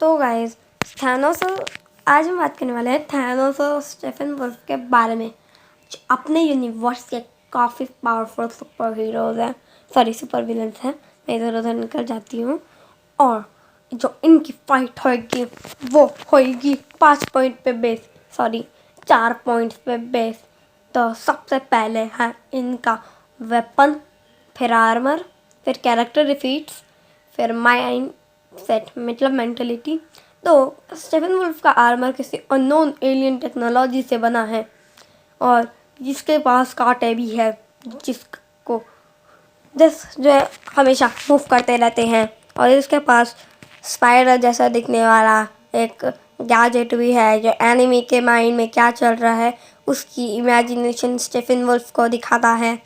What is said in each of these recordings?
तो guys Thanos, आज हम बात करने वाले हैं थैनोस और स्टीफन वुल्फ के बारे में, जो अपने यूनिवर्स के काफ़ी पावरफुल सुपर हीरोज़ हैं, सॉरी सुपर विलन्स हैं। मैं इधर उधर निकल जाती हूँ। और जो इनकी फाइट होगी वो होगी 5 पॉइंट पे बेस, सॉरी 4 पॉइंट्स पे बेस। तो सबसे पहले है इनका वेपन, फिर आर्मर, फिर कैरेक्टर डिफीट्स, फिर माइंड सेट मतलब मेंटलिटी। तो स्टीफन वुल्फ का आर्मर किसी अननोन एलियन टेक्नोलॉजी से बना है और जिसके पास कांटे भी है, जिसको जो है हमेशा मूव करते रहते हैं। और इसके पास स्पाइडर जैसा दिखने वाला एक गैजेट भी है, जो एनिमी के माइंड में क्या चल रहा है उसकी इमेजिनेशन स्टीफन वुल्फ को दिखाता है।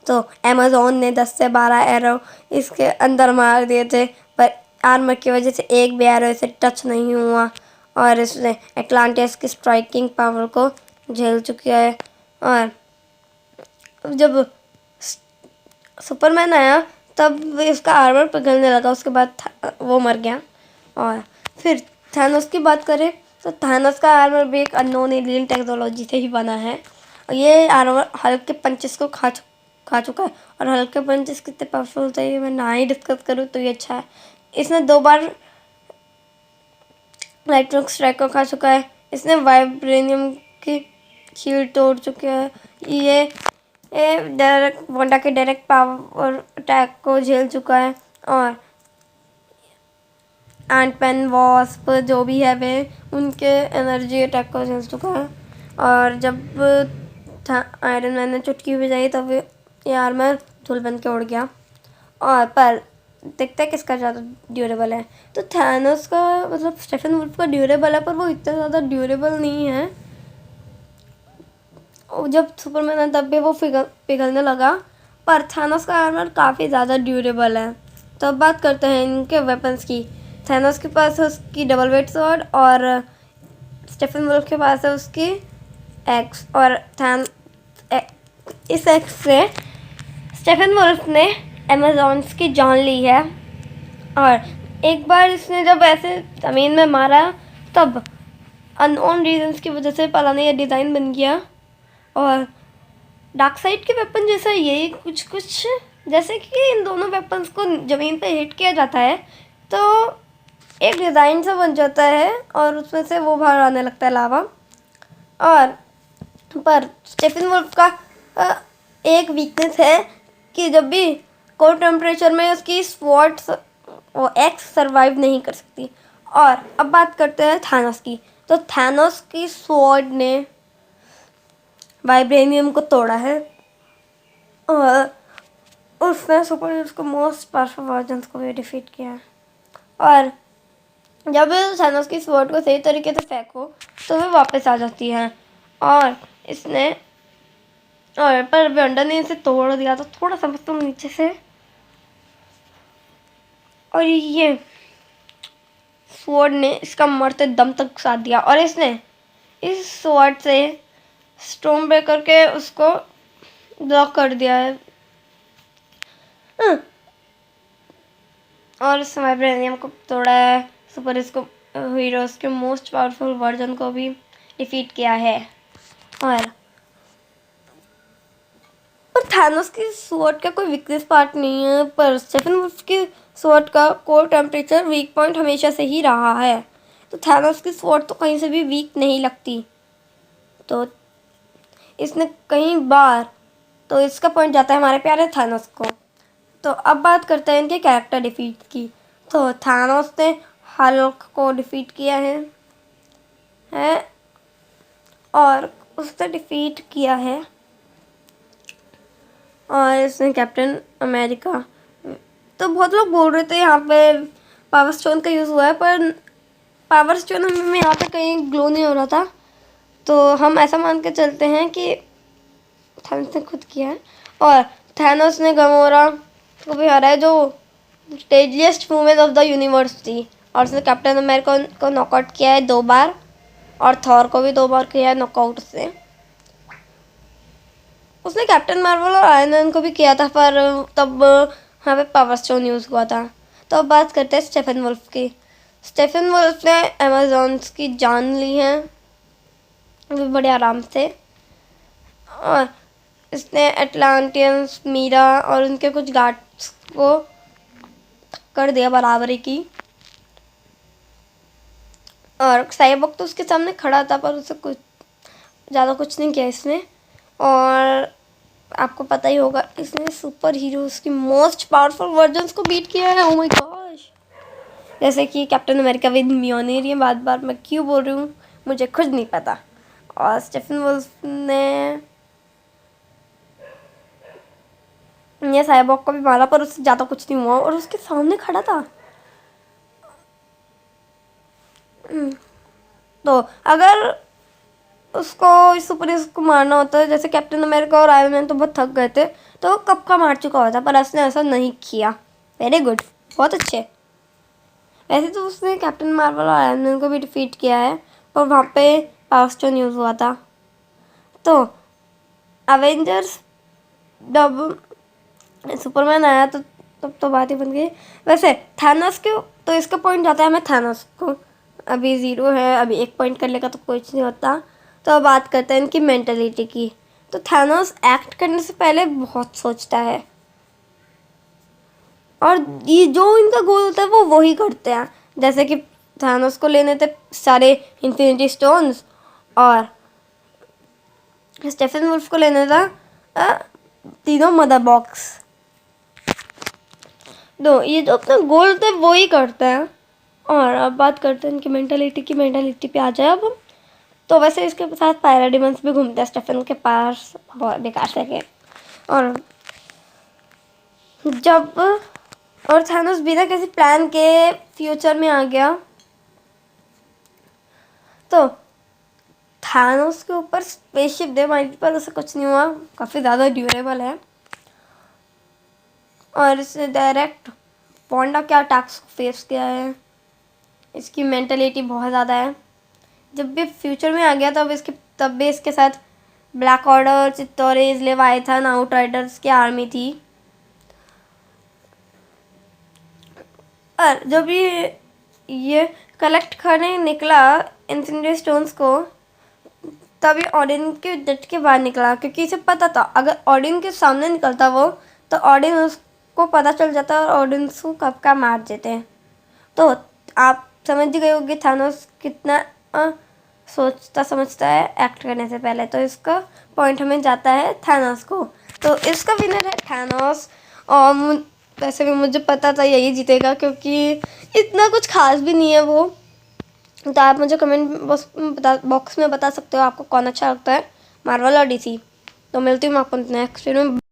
तो अमेज़ॉन ने 10 से 12 एरो इसके अंदर मार दिए थे, पर आर्मर की वजह से एक भी एरो इसे टच नहीं हुआ और इसने एटलांटिस की स्ट्राइकिंग पावर को झेल चुका है। और जब सुपरमैन आया तब इसका आर्मर पिघलने लगा, उसके बाद वो मर गया। और फिर थानोस की बात करें तो थानोस का आर्मर भी एक अननोन एलियन टेक्नोलॉजी से ही बना है और ये आर्मर हल्क के पंचेस को खा चुका है। और हल्क के पंचेस कितने पावरफुल थे ये मैं ना ही डिस्कस करूँ तो ये अच्छा है। इसने 2 बार लाइटनिंग स्ट्राइक को खा चुका है। इसने वाइब्रेनियम की शील्ड तोड़ चुका है। ये डायरेक्ट वांडा के डायरेक्ट पावर अटैक को झेल चुका है। और एंटमैन, वॉस्प जो भी है वे उनके एनर्जी अटैक को झेल चुका है। और जब आयरन मैन ने चुटकी बजाई तब ये आर्मर धूल बन के उड़ गया। और पर देखते हैं किसका ज़्यादा ड्यूरेबल है। तो थैनोस का मतलब स्टीफन वुल्फ का ड्यूरेबल है, पर वो इतना ज़्यादा ड्यूरेबल नहीं है। जब सुपरमैन है तब भी वो पिघलने लगा, पर थैनोस का आर्मर काफ़ी ज़्यादा ड्यूरेबल है। तो अब बात करते हैं इनके वेपन्स की। थैनोस के पास है उसकी डबल वेट स्वॉर्ड और स्टीफन वुल्फ के पास है उसकी एक्स। और इस एक्स से स्टीफन वुल्फ ने अमेज़ॉन्स की जान ली है। और एक बार इसने जब ऐसे ज़मीन में मारा तब अननोन रीजंस की वजह से पता नहीं ये डिज़ाइन बन गया। और डार्क साइड के वेपन जैसा यही कुछ जैसे कि इन दोनों वेपन्स को ज़मीन पे हिट किया जाता है तो एक डिज़ाइन सा बन जाता है और उसमें से वो बाहर आने लगता है लावा। और पर स्टीफन वुल्फ का एक वीकनेस है कि जब भी कोल्ड टेम्परेचर में उसकी स्वॉर्ड वो एक्स सर्वाइव नहीं कर सकती। और अब बात करते हैं थानोस की। तो थानोस की स्वॉर्ड ने वाइब्रेनियम को तोड़ा है और उसने सुपर हीरोज को मोस्ट पावरफुल वर्जन्स को भी डिफीट किया है। और जब थानोस की स्वॉर्ड को सही तरीके से फेंको तो वे वापस आ जाती हैं। और इसने और पर वेंडर ने इसे तोड़ दिया तो थोड़ा सा मतलब नीचे से। और ये स्वॉर्ड ने इसका मरते दम तक साथ दिया और इसने इस स्वॉर्ड से स्टोन ब्रेकर के उसको ब्लॉक कर दिया है। और इस वाइब्रेनियम को तोड़ा है, सुपर इसको हीरोज के मोस्ट पावरफुल वर्जन को भी डिफीट किया है। और थानोस की स्वॉर्ड का कोई वीकनेस पार्ट नहीं है, पर स्टीफन वुल्फ की स्वॉर्ड का कोर टेम्परेचर वीक पॉइंट हमेशा से ही रहा है। तो थानोस की स्वॉर्ड तो कहीं से भी वीक नहीं लगती। तो इसने कई बार तो इसका पॉइंट जाता है हमारे प्यारे थानोस को। तो अब बात करते हैं इनके कैरेक्टर डिफीट की। तो थानोस ने हल्क को डिफीट किया है और उसने डिफीट किया है। और इसने कैप्टन अमेरिका, तो बहुत लोग बोल रहे थे यहाँ पे पावर स्टोन का यूज़ हुआ है, पर पावर स्टोन हमें यहाँ पे कहीं ग्लो नहीं हो रहा था, तो हम ऐसा मान के चलते हैं कि थानोस ने खुद किया है। और थानोस ने गमोरा को भी हराया जो deadliest women of the universe थी। और उसने कैप्टन अमेरिका को नॉकआउट किया है 2 बार और थॉर को भी 2 बार किया है नॉकआउट से। उसने कैप्टन मार्वल और आयरन मैन को भी किया था, पर तब यहाँ पे पावर स्टोन यूज़ हुआ था। तो अब बात करते हैं स्टीफन वुल्फ की। स्टेफन वुल्फ ने अमेज़ॉन्स की जान ली है बड़े आराम से, और इसने एटलांटियंस, मीरा और उनके कुछ गार्ड्स को कर दिया बराबरी की। और साइबॉग तो उसके सामने खड़ा था पर उसे कुछ ज़्यादा कुछ नहीं किया इसने। और आपको पता ही होगा इसने सुपर हीरोज़ की मोस्ट पावरफुल वर्जन्स को बीट किया है। ओह माय गॉश, जैसे कि कैप्टन अमेरिका विद म्योनिर। ये बार मैं क्यों बोल रही हूँ मुझे खुद नहीं पता। और स्टेफन वुल्फ ने ये साइबॉग को भी मारा पर उससे ज़्यादा कुछ नहीं हुआ और उसके सामने खड़ा था। तो अगर उसको सुपर हीरोज़ को मारना होता है, जैसे कैप्टन अमेरिका और आयरन मैन तो बहुत थक गए थे तो वो कब का मार चुका होता, पर उसने ऐसा नहीं किया। वेरी गुड, बहुत अच्छे। वैसे तो उसने कैप्टन मार्वल और आयरन मैन को भी डिफीट किया है पर वहाँ पे पावर स्टोन यूज़ हुआ था। तो अवेंजर्स जब सुपरमैन आया तो तब तो बात ही बन गई। वैसे थैनोस क्यों, तो इसका पॉइंट जाता है हमें थैनोस को। अभी 0 है, अभी 1 पॉइंट कर लेगा तो कुछ नहीं होता। तो अब बात करते हैं इनकी मेंटलिटी की। तो थैनोस एक्ट करने से पहले बहुत सोचता है और ये जो इनका गोल होता है वो वही करते हैं। जैसे कि थैनोस को लेने थे सारे इन्फिनिटी स्टोन्स और स्टेफन वुल्फ को लेना था तीनों मदर बॉक्स। तो ये जो अपना गोल होता है वो ही करते हैं। और अब बात करते हैं इनकी मेंटालिटी पे आ जाए अब हम। तो वैसे इसके साथ पैराडिमंस भी घूमते हैं स्टेफन के पास, बहुत बेकार से के। और जब और थानोस बिना किसी प्लान के फ्यूचर में आ गया तो थानोस के ऊपर स्पेसशिप दे मारी पर उसे कुछ नहीं हुआ, काफ़ी ज़्यादा ड्यूरेबल है। और इसने डायरेक्ट वांडा के अटैक्स को फेस किया है। इसकी मेंटलिटी बहुत ज़्यादा है। जब भी फ्यूचर में आ गया तब भी इसके साथ ब्लैक ऑर्डर, चित्तौरेज, लेवाइथन, आउटराइडर्स की आर्मी थी। और जब ये कलेक्ट करने निकला इन्फिनिटी स्टोन्स को तभी ऑडिन के डट के बाहर निकला, क्योंकि इसे पता था अगर ऑडिन के सामने निकलता वो तो ऑडिन उसको पता चल जाता और ऑडिन उसको कब का मार देते हैं। तो आप समझ गए होंगे थानोस कितना सोचता समझता है एक्ट करने से पहले। तो इसका पॉइंट हमें जाता है थानोस को। तो इसका विनर है थानोस। और वैसे भी मुझे पता था यही जीतेगा क्योंकि इतना कुछ खास भी नहीं है वो। तो आप मुझे कमेंट बॉक्स में बता सकते हो आपको कौन अच्छा लगता है, मार्वल और डीसी। तो मिलती हूँ आपको नेक्स्ट वीडियो में।